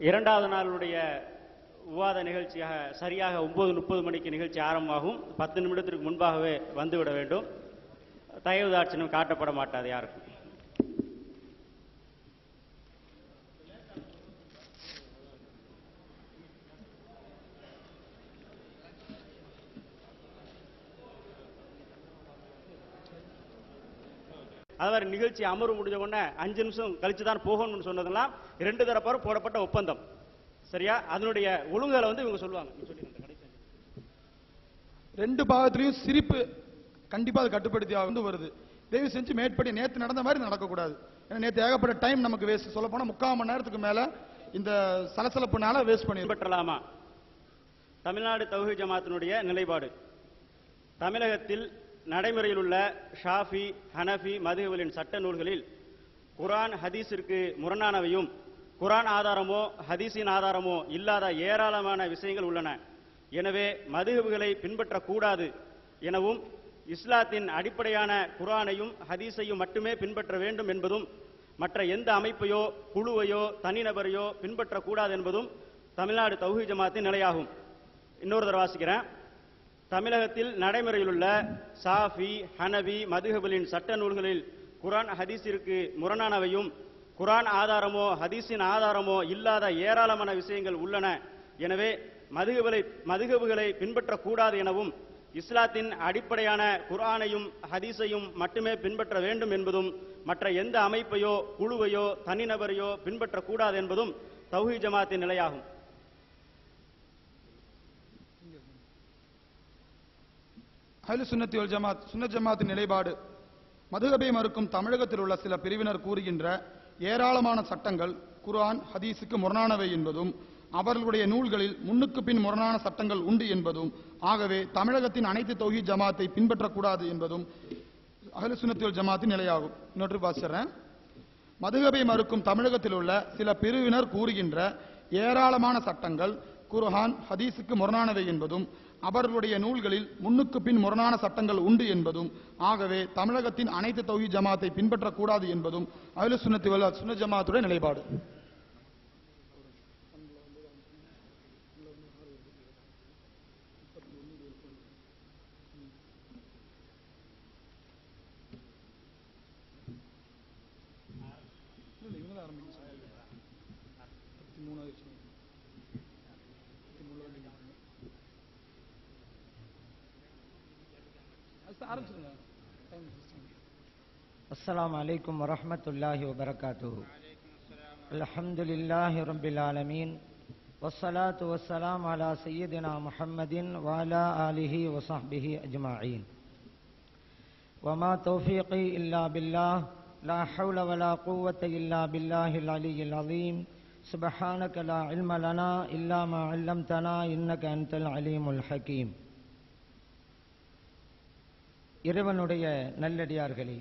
இரண்டாவது நாளுடைய விவாத நிகழ்ச்சியாக சரியாக 9:30 மணிக்கு நிகழ்ச்சி ஆரம்பமாகும். 10 நிமிடத்திற்கு முன்பாகவே வந்துவிட வேண்டும். தயவு தாட்சணியம் காட்டப்பட மாட்டாது யாருக்கும். அதாவது நிகழ்ச்சி அமர்வு முடிஞ்ச உடனே 5 நிமிஷம் கழிச்சு தான் போகணும்னு சொன்னதெல்லாம் 2 தரப்பாரும் போடப்பட்ட ஒப்பந்தம். சரியா? அதனுடைய ஒழுங்குகளை இவங்க சொல்லுவாங்க. 2 பாகத்திலையும் சிரிப்பு கண்டிப்பா அது கட்டுப்படுத்தி வருது. தயவு செஞ்சு மேற்படி நேற்று நடந்த மாதிரி நடக்கக்கூடாது. ஏன்னா நேற்று ஏகப்பட்ட டைம் நமக்கு வேஸ்ட். சொல்ல போனா 3/4 மணி நேரத்துக்கு மேல இந்த சலசலப்புனால வேஸ்ட் பண்ணி பெற்றலாமா? தமிழ்நாடு தௌஹீத் ஜமாத்தினுடைய நிலைப்பாடு, தமிழகத்தில் நடைமுறையில் உள்ள ஷாஃபி, ஹனஃபி மதுஹபுகளின் சட்ட நூல்களில் குர்ஆன் ஹதீஸிற்கு முரணானவையும் குர்ஆன் ஆதாரமோ ஹதீஸின் ஆதாரமோ இல்லாத ஏராளமான விஷயங்கள் உள்ளன. எனவே மதுஹபுகளை பின்பற்றக்கூடாது எனவும் இஸ்லாத்தின் அடிப்படையான குர்ஆனையும் ஹதீஸையும் மட்டுமே பின்பற்ற வேண்டும் என்பதும் மற்ற எந்த அமைப்பையோ குழுவையோ தனிநபரையோ பின்பற்றக்கூடாது என்பதும் தமிழ்நாடு தௌஹீத் ஜமாத்தின் நிலையாகும். இன்னொரு தடவை வாசிக்கிறேன். தமிழகத்தில் நடைமுறையில் உள்ள ஷாஃபி, ஹனவி மதுஹபுகளின் சட்ட நூல்களில் குர்ஆன் ஹதீஸிற்கு முரணானவையும் குர்ஆன் ஆதாரமோ ஹதீஸின் ஆதாரமோ இல்லாத ஏராளமான விஷயங்கள் உள்ளன. எனவே மதுஹபுகளை பின்பற்றக்கூடாது எனவும் இஸ்லாத்தின் அடிப்படையான குர்ஆனையும் ஹதீஸையும் மட்டுமே பின்பற்ற வேண்டும் என்பதும் மற்ற எந்த அமைப்பையோ குழுவையோ தனிநபரையோ பின்பற்றக்கூடாது என்பதும் தௌஹீத் ஜமாத்தின் நிலையாகும். அஹ்லு சுன்னத்தி வல் ஜமாத் சுன்னத் ஜமாத்தின் நிலைப்பாடு, மதுஹபை மறுக்கும் தமிழகத்தில் உள்ள சில பிரிவினர் கூறுகின்ற ஏராளமான சட்டங்கள் குர்ஆன் ஹதீஸுக்கு முரணானவை என்பதும் அவர்களுடைய நூல்களில் முன்னுக்கு பின் முரணான சட்டங்கள் உண்டு என்பதும் ஆகவே தமிழகத்தின் அனைத்து தௌஹீத் ஜமாத்தை பின்பற்றக்கூடாது என்பதும் அஹ்லு சுன்னத்தி வல் ஜமாத்தின் நிலையாகும். இன்னொரு வாசிக்கிறேன். மதுஹபை மறுக்கும் தமிழகத்தில் உள்ள சில பிரிவினர் கூறுகின்ற ஏராளமான சட்டங்கள் குர்ஆன் ஹதீஸுக்கு முரணானவை என்பதும் அவர்களுடைய நூல்களில் முன்னுக்கு பின் முரணான சட்டங்கள் உண்டு என்பதும் ஆகவே தமிழகத்தின் அனைத்து தௌஹீத் ஜமாத்தை பின்பற்றக்கூடாது என்பதும் அஹ்லு சுன்னத்தி வல் சுன்னத் ஜமாத்துடைய நிலைப்பாடு. अस्सलामु अलैकुम वरहमतुल्लाहि वबरकातुहु. अल्हम्दुलिल्लाहि रब्बिल आलमीन वस्सलातु वस्सलामु अला सय्यिदिना मुहम्मदिन व अला आलिहि व सहबिहि अजमाइन. वमा तौफीक़ी इल्ला बिल्लाह ला हौल वला कुव्वता इल्ला बिल्लाहिल अलिय्यिल अज़ीम. सुब्हानक ला इल्म लना इल्ला मा अल्लमतना इन्नका अंतल अलीमुल हकीम. இறைவனுடைய நல்லடியார்களே,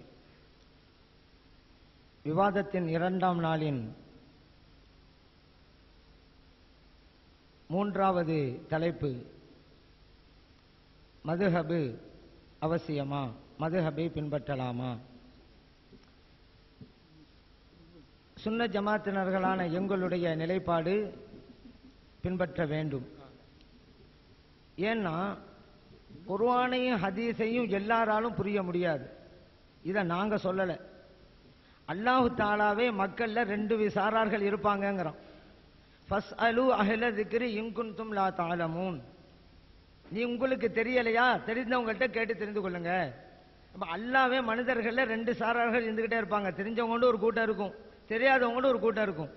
விவாதத்தின் 2ஆம் நாளின் 3வது தலைப்பு மதுஹபு அவசியமா, மதுஹபை பின்பற்றலாமா? சுன்னத் ஜமாத்தினர்களான எங்களுடைய நிலைப்பாடு பின்பற்ற வேண்டும். ஏன்னா குர்ஆனையும் ஹதீஸையும் எல்லாராலும் புரிய முடியாது. இதை நாங்க சொல்லல, அல்லாஹு தாலாவே மக்கள்ல 2 சாரார்கள் இருப்பாங்கங்கிறோம். ஃபஸ்அலு அஹ்ல ஸிக்ரி இன் குன்தும் லா தஅலமூன். நீ உங்களுக்கு தெரியலையா, தெரிந்தவங்கள்ட்ட கேட்டு தெரிந்து கொள்ளுங்க. அப்ப அல்லாஹ்வே மனிதர்கள்ல 2 சாரார்கள் இருந்துகிட்டே இருப்பாங்க. தெரிஞ்சவங்க ஒரு கூட்டம் இருக்கும், தெரியாதவங்க ஒரு கூட்டம் இருக்கும்.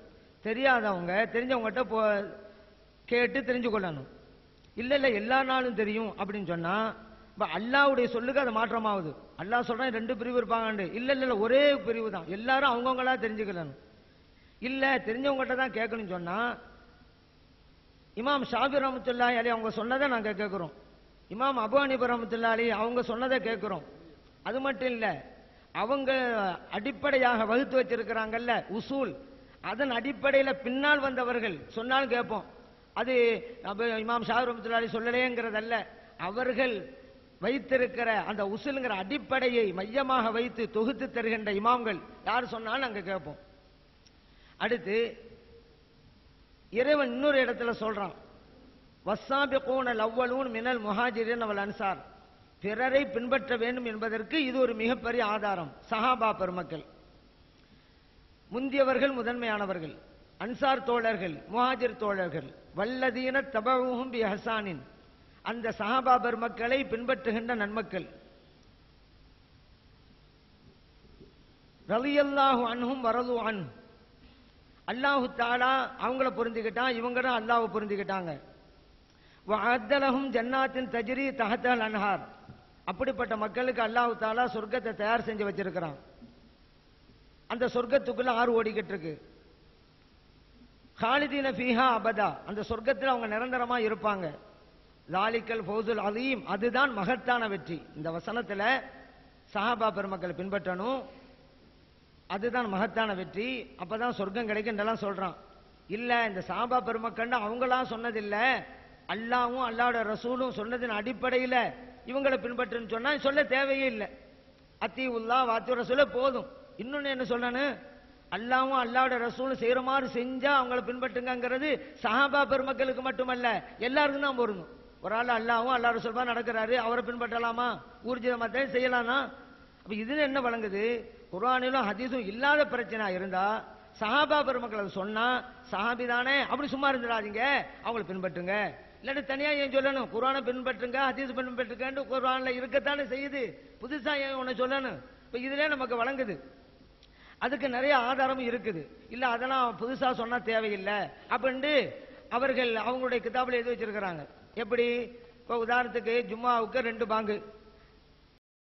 தெரியாதவங்க தெரிஞ்சவங்ககிட்ட கேட்டு தெரிஞ்சு கொள்ளணும். இல்ல இல்ல எல்லா நாளும் தெரியும் அப்படின்னு சொன்னா அல்லாஹ்வுடைய சொல்லுக்கு அது மாற்றமாகுது. அல்லாஹ் சொல்றான் 2 பிரிவு இருப்பாங்க. இல்ல இல்ல ஒரே பிரிவு தான், எல்லாரும் அவங்கவுங்களா தெரிஞ்சுக்கணும். இல்ல தெரிஞ்சவங்ககிட்ட தான் கேட்கணும் சொன்னா இமாம் ஷாஃபி ரஹ்மத்துல்லாஹி அலைஹி அவங்க சொன்னதை நாங்க கேட்கிறோம். இமாம் அபூ ஹனீஃபா ரஹ்மத்துல்லாஹி அலைஹி அவங்க சொன்னதை கேட்கிறோம். அது மட்டும் இல்ல, அவங்க அடிப்படையாக வகுத்து வச்சிருக்கிறாங்கல்ல உசூல், அதன் அடிப்படையில பின்னால் வந்தவர்கள் சொன்னாலும் கேட்போம். அது இமாம் ஷாஃபி ரஹ்மத்துல்லாஹி அலைஹி சொல்லலேங்கிறதல்ல, அவர்கள் வைத்திருக்கிற அந்த உசூலுங்கிற அடிப்படையை மையமாக வைத்து தொகுத்து தருகின்ற இமாம்கள் யார் சொன்னாலும் நாங்க கேட்போம். அடுத்து இறைவன் இன்னொரு இடத்துல சொல்றான், வஸ்ஸாபிகூனல் அவ்வலூன் மினல் முஹாஜிரின் வல் அன்சார், பிறரை பின்பற்ற வேண்டும் என்பதற்கு இது ஒரு மிகப்பெரிய ஆதாரம். சஹாபா பெருமக்கள், முந்தியவர்கள் முதன்மையானவர்கள், அன்சார் தோழர்கள், முஹாஜிர் தோழர்கள், வல்லதீன தபஊஹும் பி இஹ்சானின், அந்த சஹாபா பெருமக்களை பின்பற்றுகின்ற நன்மக்கள், ரலியல்லாஹு அன்ஹும் வரது அன், அல்லாஹு தஆலா அவங்கள புரிஞ்சுக்கிட்டான், இவங்களும் அல்லாஹ்வை புரிஞ்சுக்கிட்டாங்க. வஅத்தலஹும் ஜன்னாத்தின் தஜ்ரி தஹ்தல் அன்ஹார், அப்படிப்பட்ட மக்களுக்கு அல்லாஹு தஆலா சொர்க்கத்தை தயார் செஞ்சு வச்சிருக்கிறான். அந்த சொர்க்கத்துக்குள்ள ஆறு ஓடிக்கிட்டு இருக்கு. காலிதீன ஃபீஹா அபதா, அந்த சொர்க்கத்தில் அவங்க நிரந்தரமா இருப்பாங்க. லாலிக்கல் ஃபௌசுல் அலீம், அதுதான் மகத்தான வெற்றி. இந்த வசனத்துல சஹாபா பெருமக்களை பின்பற்றணும், அதுதான் மகத்தான வெற்றி, அப்பதான் சொர்க்கம் கிடைக்கும் சொல்றான். இல்ல இந்த சஹாபா பெருமக்கள் அவங்களா சொன்னதில்ல, அல்லாஹ்வும் அல்லாஹ்வோட ரசூலும் சொன்னதின் அடிப்படையில் இவங்களை பின்பற்றுன்னு சொன்னா சொல்ல தேவையே இல்லை. அத்தீஉல்லாஹ் வஅத்தீஉர் ரசூல போதும். இன்னொன்னு என்ன சொல்லணும், அல்லாஹ்வும் அல்லாஹ்வோட ரசூலும் செய்யற மாதிரி செஞ்சா அவங்கள பின்பற்றுங்கிறது சஹாபா பெருமக்களுக்கு மட்டுமல்ல, எல்லாருக்கும் தான் பொருந்தும். ஒரு ஆள் அல்லாஹ்வும் அல்லாஹ் ரசூலுமா நடக்கிறாரு, அவரை பின்பற்றலாமா? ஊர்ஜிதமா செய்யலாம்னா அப்ப இதுல என்ன வழங்குது? குர்ஆனிலும் ஹதீஸும் இல்லாத பிரச்சனை இருந்தா சஹாபா பெருமக்கள் சொன்னா சஹாபி தானே அப்படி சும்மா இருந்துடாதீங்க, அவங்களை பின்பற்றுங்க. இல்லாட்டி தனியா ஏன் சொல்லணும்? குர்ஆனை பின்பற்றுங்க, ஹதீஸ் பின்பற்றுங்க, குர்ஆன்ல இருக்கத்தானே செய்யுது, புதுசா ஏன் உன்னை சொல்லணும்? இப்ப இதுல நமக்கு வழங்குது. அதுக்கு நிறைய ஆதாரமும் இருக்குது. இல்ல அதெல்லாம் புதுசா சொன்னா தேவையில்லை அப்படின்ட்டு அவர்கள் அவங்களுடைய கிதாபில் எழுதி வச்சிருக்கிறாங்க. எப்படி? இப்ப உதாரணத்துக்கு ஜும்மாவுக்கு 2 பாங்கு,